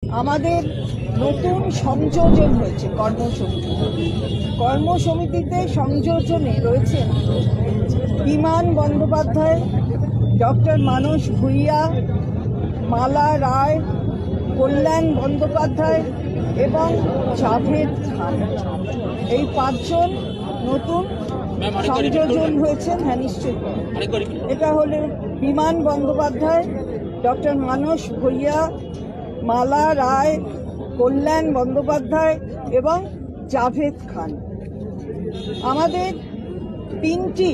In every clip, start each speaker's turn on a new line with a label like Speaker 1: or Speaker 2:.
Speaker 1: আমাদের নতুন সংযোজন হয়েছে কর্মসমিতিতে সংযোজনে রয়েছেন বিমান বন্দ্যোপাধ্যায়, ডক্টর মানস ভূঁইয়া, মালা রায়, কল্যাণ বন্দ্যোপাধ্যায় এবং জাভেদ খান। এই পাঁচজন নতুন সংযোজন হয়েছেন। হ্যাঁ, নিশ্চয়ই। এটা হলো বিমান বন্দ্যোপাধ্যায়, ডক্টর মানস ভূঁইয়া, মালা রায়, কল্যাণ বন্দ্যোপাধ্যায় এবং জাভেদ খান। আমাদের তিনটি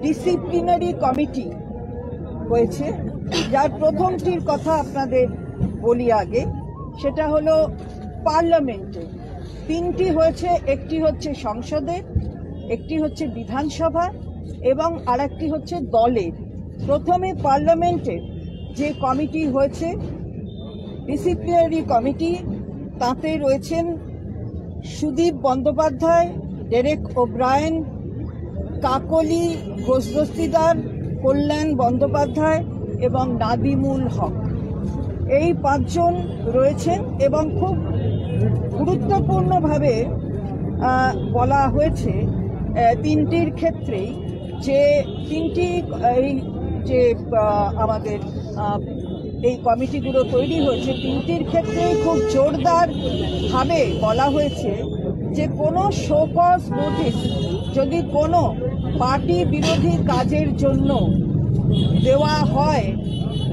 Speaker 1: ডিসিপ্লিনারি কমিটি হয়েছে, যার প্রথমটির কথা আপনাদের বলি আগে। সেটা হলো পার্লামেন্টে তিনটি হয়েছে, একটি হচ্ছে সংসদে, একটি হচ্ছে বিধানসভা এবং আরেকটি হচ্ছে দলের। প্রথমে পার্লামেন্টের যে কমিটি হয়েছে, ডিসিপ্লিনারি কমিটি, তাতে রয়েছেন সুদীপ বন্দ্যোপাধ্যায়, ডেরেক ওব্রায়েন, কাকলি ঘোষ-দস্তিদার, কল্যাণ বন্দ্যোপাধ্যায় এবং নাদিমুল হক। এই পাঁচজন রয়েছেন এবং খুব গুরুত্বপূর্ণভাবে বলা হয়েছে তিনটির ক্ষেত্রেই যে তিনটি এই যে আমাদের এই কমিটিগুলো তৈরি হয়েছে, তিনটির ক্ষেত্রেই খুব জোরদার ভাবে বলা হয়েছে যে কোনো শো কজ নোটিশ যদি কোনো পার্টি বিরোধী কাজের জন্য দেওয়া হয়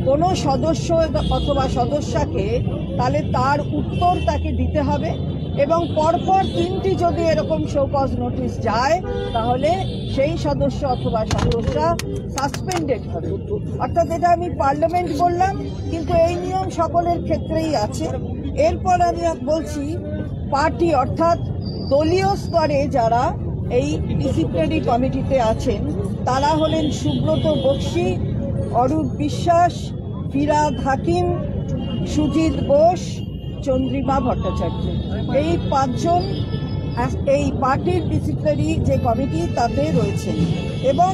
Speaker 1: কোনো সদস্য অথবা সদস্যকে, তাহলে তার উত্তর তাকে দিতে হবে এবং পরপর তিনটি যদি এরকম শো কজ নোটিশ যায় তাহলে সেই সদস্য অথবা সদস্যা সাসপেন্ডেড হবে। অর্থাৎ এটা আমি পার্লামেন্ট বললাম, কিন্তু এই নিয়ম সকলের ক্ষেত্রেই আছে। এরপর আমি বলছি পার্টি অর্থাৎ দলীয় স্তরে যারা এই ডিসিপ্লিনারি কমিটিতে আছেন তারা হলেন সুব্রত বক্সী, অরূপ বিশ্বাস, ফিরাদ হাকিম, সুজিত বোস, চন্দ্রিমা ভট্টাচার্য। এই পাঁচজন এই পার্টির ডিসিপ্লিনারি যে কমিটি তাতে রয়েছেন। এবং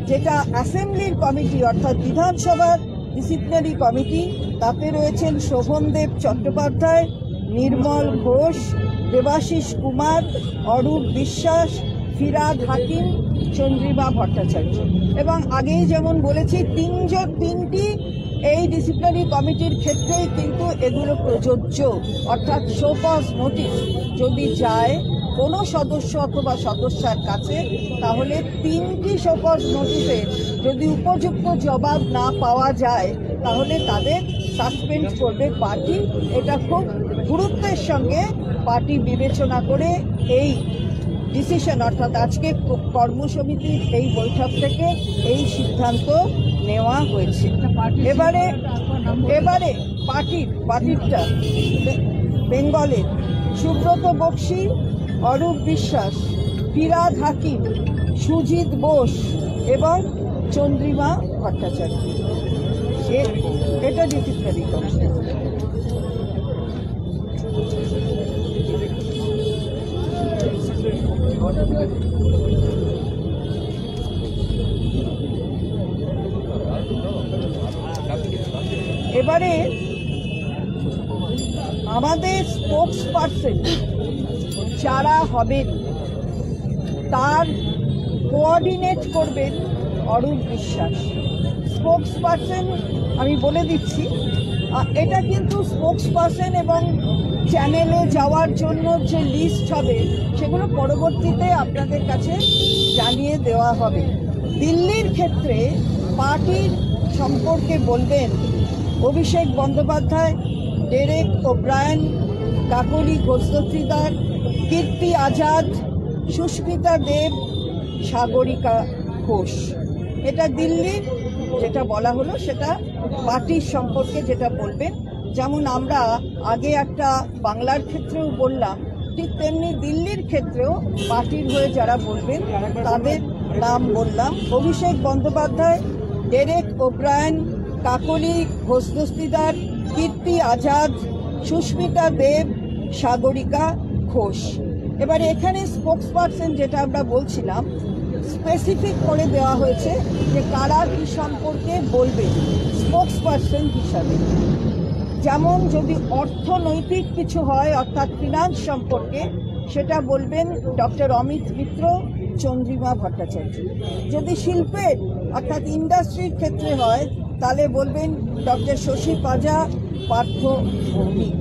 Speaker 1: যেটা অ্যাসেম্বলির কমিটি অর্থাৎ বিধানসভার ডিসিপ্লিনারি কমিটি, তাতে রয়েছেন শোভনদেব চট্টোপাধ্যায়, নির্মল ঘোষ, দেবাশিস কুমার, অরূপ বিশ্বাস, ফিরাদ হাকিম, চন্দ্রিমা ভট্টাচার্য। এবং আগেই যেমন বলেছি তিনটি এই ডিসিপ্লিনারি কমিটির ক্ষেত্রে কিন্তু এগুলো প্রযোজ্য। অর্থাৎ শো কজ নোটিশ যদি যায় কোনো সদস্য অথবা সদস্যার কাছে, তাহলে তিনটি শো কজ নোটিশে যদি উপযুক্ত জবাব না পাওয়া যায় তাহলে তাদের সাসপেন্ড করবে পার্টি। এটা খুব গুরুত্বের সঙ্গে পার্টি বিবেচনা করে এই ডিসিশন অর্থাৎ আজকে কর্মসমিতির এই বৈঠক থেকে এই সিদ্ধান্ত নেওয়া হয়েছে। এবারে পার্টিটা বেঙ্গলের সুব্রত বক্সী, অরূপ বিশ্বাস, ফিরাদ হাকিম, সুজিত বোস এবং চন্দ্রিমা ভট্টাচার্য। এটা ডিসিপ্লিনারি কমিটি। এবারে আমাদের স্পোক্স পার্সন যারা হবেন তার কোঅর্ডিনেট করবেন অরূপ বিশ্বাস। স্পোক্স পার্সন আমি বলে দিচ্ছি, এটা কিন্তু স্পোক্স পার্সন এবং চ্যানেলে যাওয়ার জন্য যে লিস্ট হবে সেগুলো পরবর্তীতে আপনাদের কাছে জানিয়ে দেওয়া হবে। দিল্লির ক্ষেত্রে পার্টির সম্পর্কে বলবেন অভিষেক বন্দ্যোপাধ্যায়, ডেরেক ওব্রায়েন, কাকলি ঘোষ-দস্তিদার, কীর্তি আজাদ, সুস্মিতা দেব, সাগরিকা ঘোষ। এটা দিল্লির যেটা বলা হলো সেটা পার্টির সম্পর্কে যেটা বলবেন। যেমন আমরা আগে একটা বাংলার ক্ষেত্রেও বললাম, ঠিক তেমনি দিল্লির ক্ষেত্রেও পার্টির হয়ে যারা বলবেন তাদের নাম বললাম। অভিষেক বন্দ্যোপাধ্যায়, ডেরেক ওব্রায়েন, কাকলি ঘোষ-দস্তিদার, কীর্তি আজাদ, সুস্মিতা দেব, সাগরিকা ঘোষ। এবারে এখানে স্পোক্স পার্সন যেটা আমরা বলছিলাম স্পেসিফিক করে দেওয়া হয়েছে যে কারা কি সম্পর্কে বলবে স্পোক্স পার্সন হিসাবে। যেমন যদি অর্থনৈতিক কিছু হয় অর্থাৎ ফিনান্স সম্পর্কে সেটা বলবেন ডক্টর অমিত মিত্র, চন্দ্রিমা ভট্টাচার্য। যদি শিল্পের অর্থাৎ ইন্ডাস্ট্রির ক্ষেত্রে হয় তাহলে বলবেন ডক্টর শশী পাজা, পার্থ ভৌমিক।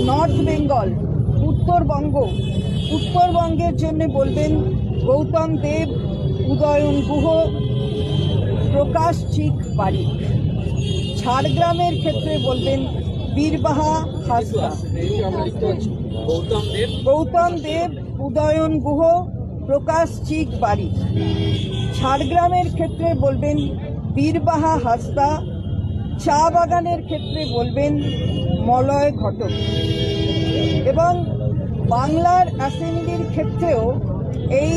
Speaker 1: নর্থ বেঙ্গল, উত্তরবঙ্গের জন্য বলবেন গৌতম দেব, উদয়ন গুহ, প্রকাশ চিক বারিক। ঝাড়গ্রামের ক্ষেত্রে বলবেন বীরবাহা হাসদা। গৌতম দেব, উদয়ন গুহ, প্রকাশ চিক বারিক। ঝাড়গ্রামের ক্ষেত্রে বলবেন বীরবাহা হাসদা। চা বাগানের ক্ষেত্রে বলবেন মলয় ঘটক। এবং বাংলার অ্যাসেম্বলির ক্ষেত্রেও এই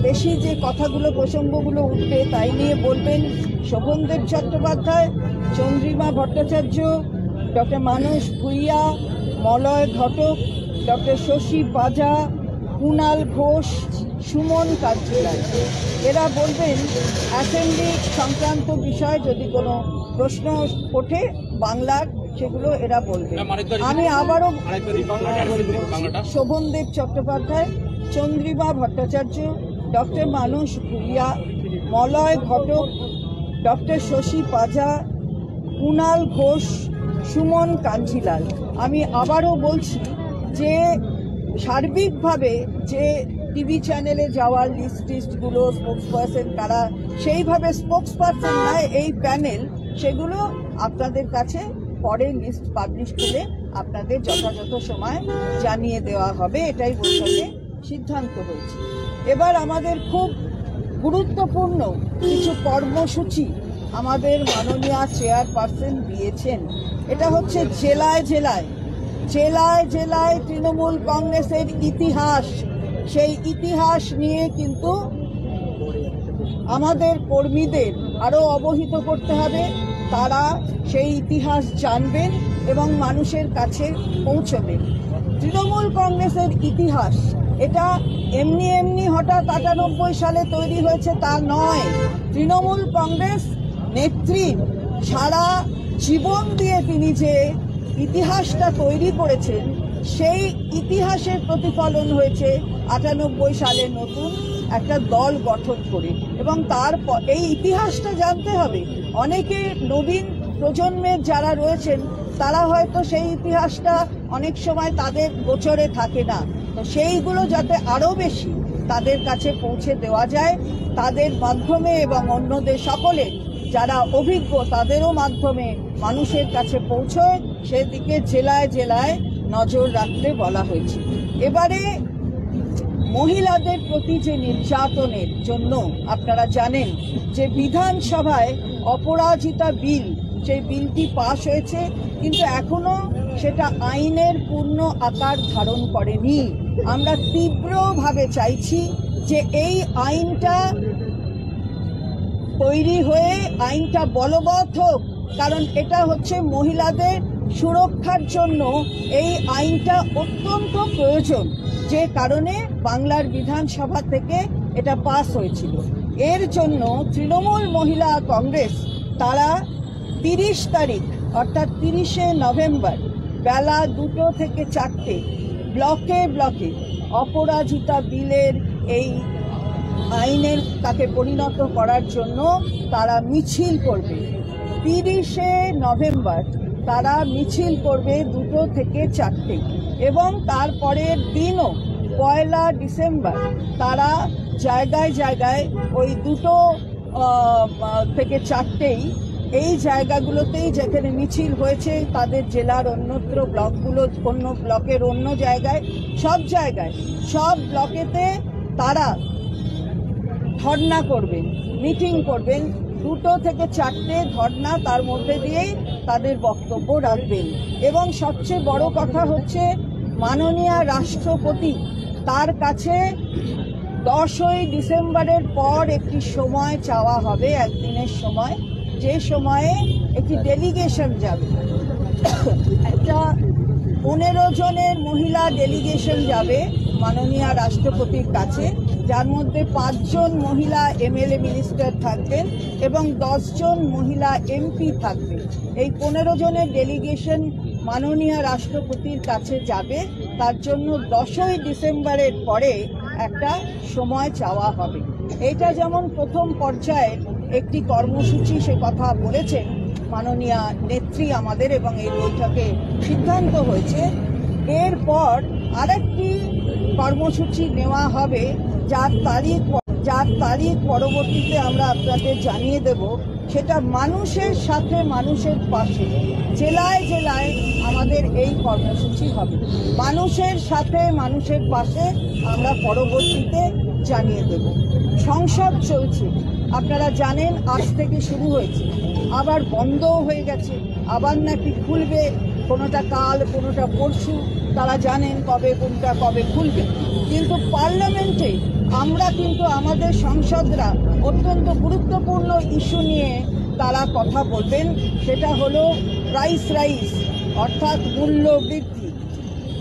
Speaker 1: বেশি যে কথাগুলো প্রসঙ্গগুলো উঠবে তাই নিয়ে বলবেন শোভনদেব চট্টোপাধ্যায়, চন্দ্রিমা ভট্টাচার্য, ডক্টর মানস ভূঁইয়া, মলয় ঘটক, ডক্টর শশী পাজা, কুণাল ঘোষ, সুমন কাঞ্জিলাল। এরা বলবেন অ্যাসেম্বলি সংক্রান্ত বিষয় যদি কোনো প্রশ্ন ওঠে বাংলার, সেগুলো এরা বলবে। আমি আবারও শোভনদেব চট্টোপাধ্যায়, চন্দ্রিমা ভট্টাচার্য, ডক্টর মানস ভূঁইয়া, মলয় ঘটক, ডক্টর শশী পাজা, কুণাল ঘোষ, সুমন কাঞ্জিলাল। আমি আবারও বলছি যে সার্বিকভাবে যে টিভি চ্যানেলে যাওয়ার লিস্টগুলো স্পোক্সপারসন কারা, সেইভাবে স্পোক্সপারসন নয় এই প্যানেল, সেগুলো আপনাদের কাছে পরে লিস্ট পাবলিশ করে আপনাদের যথাযথ সময় জানিয়ে দেওয়া হবে, এটাই বৈঠকে সিদ্ধান্ত হয়েছে। এবার আমাদের খুব গুরুত্বপূর্ণ কিছু কর্মসূচি আমাদের মাননীয় চেয়ারপারসন দিয়েছেন। এটা হচ্ছে জেলায় জেলায় জেলায় জেলায় তৃণমূল কংগ্রেসের ইতিহাস, সেই ইতিহাস নিয়ে কিন্তু আমাদের কর্মীদের আরও অবহিত করতে হবে। তারা সেই ইতিহাস জানবেন এবং মানুষের কাছে পৌঁছবেন। তৃণমূল কংগ্রেসের ইতিহাস এটা এমনি এমনি হঠাৎ ৯৮ সালে তৈরি হয়েছে তা নয়। তৃণমূল কংগ্রেস নেত্রী সারা জীবন দিয়ে তিনি যে ইতিহাসটা তৈরি করেছেন, সেই ইতিহাসের প্রতিফলন হয়েছে ৯৮ সালে নতুন একটা দল গঠন করে। এবং তারপর এই ইতিহাসটা জানতে হবে। অনেকে নবীন প্রজন্মের যারা রয়েছেন তারা হয়তো সেই ইতিহাসটা অনেক সময় তাদের গোচরে থাকে না, তো সেইগুলো যাতে আরও বেশি তাদের কাছে পৌঁছে দেওয়া যায়, তাদের মাধ্যমে এবং অন্যদের সকলে যারা অভিজ্ঞ তাদেরও মাধ্যমে মানুষের কাছে পৌঁছয়, সেদিকে জেলায় জেলায় নজর রাখতে বলা হয়েছে। এবারে মহিলাদের প্রতি যে নির্যাতনের জন্য আপনারা জানেন যে বিধানসভায় অপরাজিতা বিল, সেই বিলটি পাশ হয়েছে, কিন্তু এখনো সেটা আইনের পূর্ণ আকার ধারণ করেনি। আমরা তীব্রভাবে চাইছি যে এই আইনটা তৈরি হয়ে আইনটা বলবৎ হোক, কারণ এটা হচ্ছে মহিলাদের সুরক্ষার জন্য এই আইনটা অত্যন্ত প্রয়োজন, যে কারণে বাংলার বিধানসভা থেকে এটা পাস হয়েছিল। এর জন্য তৃণমূল মহিলা কংগ্রেস তারা ৩০ তারিখ অর্থাৎ ৩০শে নভেম্বর বেলা ২টো থেকে ৪টে ব্লকে ব্লকে অপরাজিতা বিলের এই আইনের তাকে পরিণত করার জন্য তারা মিছিল করবে। ৩০শে নভেম্বর তারা মিছিল করবে ২টো থেকে ৪টে, এবং তারপরের দিনও ১লা ডিসেম্বর তারা জায়গায় জায়গায় ওই ২টো থেকে ৪টেই এই জায়গাগুলোতেই যেখানে মিছিল হয়েছে তাদের জেলার অন্যত্র ব্লকগুলো, অন্য ব্লকের অন্য জায়গায়, সব ব্লকেতে তারা ধর্ণা করবেন, মিটিং করবেন। ২টো থেকে ৪টে ধর্ণা, তার মধ্যে দিয়েই তাদের বক্তব্য রাখবেন। এবং সবচেয়ে বড় কথা হচ্ছে মাননীয় রাষ্ট্রপতি তার কাছে ১০ই ডিসেম্বরের পর একটি সময় চাওয়া হবে, একদিনের সময়, যে সময়ে একটি ডেলিগেশন যাবে, একটা 15 জনের মহিলা ডেলিগেশন যাবে মাননীয় রাষ্ট্রপতির কাছে, যার মধ্যে 5 জন মহিলা এমএলএ মিনিস্টার থাকবেন এবং 10 জন মহিলা এমপি থাকবেন। এই 15 জনের ডেলিগেশন মাননীয় রাষ্ট্রপতির কাছে যাবে। তার জন্য 10ই ডিসেম্বরের পরে একটা সময় চাওয়া হবে। এটা যেমন প্রথম পর্যায়ের একটি কর্মসূচি, সে কথা বলেছেন মাননীয় নেত্রী আমাদের, এবং এই বৈঠকে সিদ্ধান্ত হয়েছে। এরপর আরেকটি কর্মসূচি নেওয়া হবে, যার তারিখ পরবর্তীতে আমরা আপনাদের জানিয়ে দেব। সেটা মানুষের সাথে মানুষের পাশে, জেলায় জেলায় আমাদের এই কর্মসূচি হবে। মানুষের সাথে মানুষের পাশে আমরা পরবর্তীতে জানিয়ে দেব। সংসদ চলছে, আপনারা জানেন আজ থেকে শুরু হয়েছে, আবার বন্ধও হয়ে গেছে, আবার নাকি খুলবে, কোনোটা কাল কোনোটা পরশু, তারা জানেন কবে কোনটা কবে খুলবে। কিন্তু পার্লামেন্টে আমরা কিন্তু আমাদের সাংসদরা অত্যন্ত গুরুত্বপূর্ণ ইস্যু নিয়ে তারা কথা বলবেন। সেটা হলো প্রাইস রাইজ, অর্থাৎ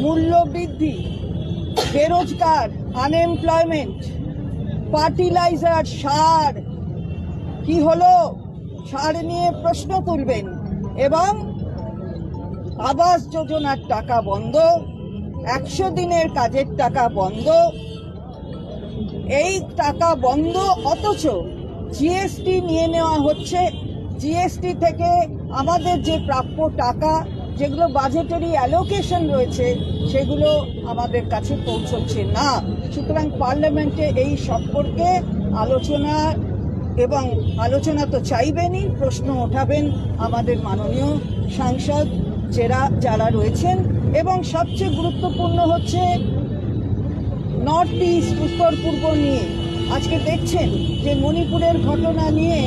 Speaker 1: মূল্যবৃদ্ধি, বেরোজগার, আনএমপ্লয়মেন্ট, ফার্টিলাইজার, সার কি হলো, সার নিয়ে প্রশ্ন তুলবেন, এবং আবাস যোজনার টাকা বন্ধ, 100 দিনের কাজের টাকা বন্ধ, এই টাকা বন্ধ, অথচ জিএসটি নিয়ে নেওয়া হচ্ছে। জিএসটি থেকে আমাদের যে প্রাপ্য টাকা, যেগুলো বাজেটারি অ্যালোকেশন রয়েছে, সেগুলো আমাদের কাছে পৌঁছচ্ছে না। সুতরাং পার্লামেন্টে এই সম্পর্কে আলোচনা তো চাইবেনই, প্রশ্ন ওঠাবেন আমাদের মাননীয় সাংসদ যারা রয়েছেন। এবং সবচেয়ে গুরুত্বপূর্ণ হচ্ছে নর্থ ইস্ট, উত্তর পূর্ব নিয়ে। আজকে দেখছেন যে মণিপুরের ঘটনা নিয়ে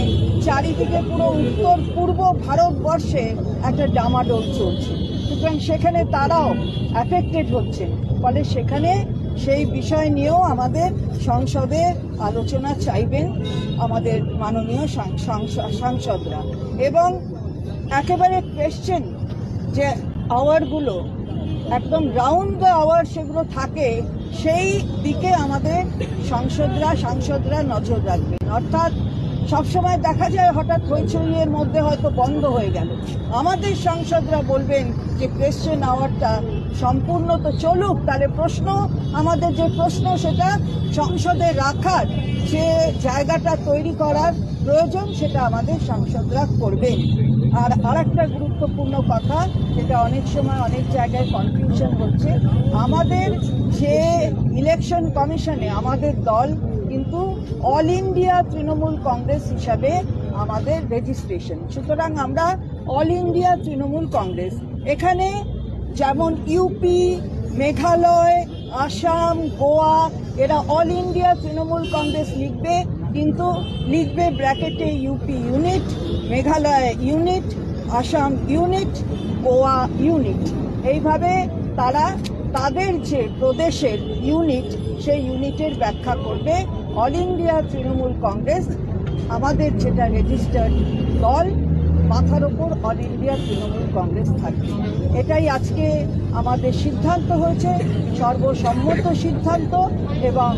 Speaker 1: চারিদিকে পুরো উত্তর পূর্ব ভারতবর্ষে একটা ডামাডোল চলছে। সুতরাং সেখানে তারাও অ্যাফেক্টেড হচ্ছেন, ফলে সেখানে সেই বিষয় নিয়েও আমাদের সংসদে আলোচনা চাইবেন আমাদের মাননীয় সাংসদরা। এবং একেবারে কোয়েশ্চেন যে আওয়ারগুলো একদম রাউন্ড দ্য আওয়ার সেগুলো থাকে, সেই দিকে আমাদের সাংসদরা নজর রাখবেন। অর্থাৎ সবসময় দেখা যায় হঠাৎ হইচইয়ের মধ্যে হয়তো বন্ধ হয়ে গেল, আমাদের সাংসদরা বলবেন যে কোয়েশ্চেন আওয়ারটা সম্পূর্ণ তো চলুক, তাহলে আমাদের যে প্রশ্ন সেটা সংসদে রাখার যে জায়গাটা তৈরি করার প্রয়োজন, সেটা আমাদের সাংসদরা করবেন। আর আরেকটা গুরুত্বপূর্ণ কথা, যেটা অনেক সময় অনেক জায়গায় কনফিউশন হচ্ছে, আমাদের যে ইলেকশন কমিশনে আমাদের দল কিন্তু অল ইন্ডিয়া তৃণমূল কংগ্রেস হিসাবে আমাদের রেজিস্ট্রেশন। সুতরাং আমরা অল ইন্ডিয়া তৃণমূল কংগ্রেস, এখানে যেমন ইউপি, মেঘালয়, আসাম, গোয়া, এরা অল ইন্ডিয়া তৃণমূল কংগ্রেস লিখবে, কিন্তু লিখবে ব্র্যাকেটে UP unit, Meghalaya unit, Assam unit, Goa unit. এইভাবে তারা তাদের যে প্রদেশের ইউনিট, সেই ইউনিটের ব্যাখ্যা করবে। অল ইন্ডিয়া তৃণমূল কংগ্রেস আমাদের যেটা রেজিস্টার্ড দল, মাথার ওপর অল ইন্ডিয়া তৃণমূল কংগ্রেস থাকবে। এটাই আজকে আমাদের সিদ্ধান্ত হয়েছে, সর্বসম্মত সিদ্ধান্ত। এবং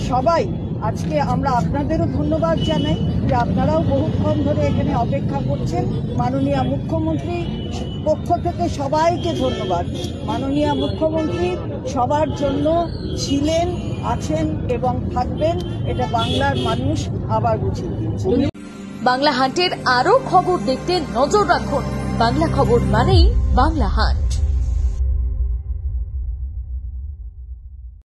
Speaker 1: সবাই আজকে আমরা আপনাদেরও ধন্যবাদ জানাই যে আপনারাও বহুক্ষণ ধরে এখানে অপেক্ষা করছেন। মাননীয় মুখ্যমন্ত্রী পক্ষ থেকে সবাইকে ধন্যবাদ। মাননীয় মুখ্যমন্ত্রী সবার জন্য ছিলেন, আছেন এবং থাকবেন, এটা বাংলার মানুষ আবার বুঝিয়ে দিয়েছে।
Speaker 2: বাংলা হাটের আরো খবর দেখতে নজর রাখুন। বাংলা খবর মানেই বাংলা হাট।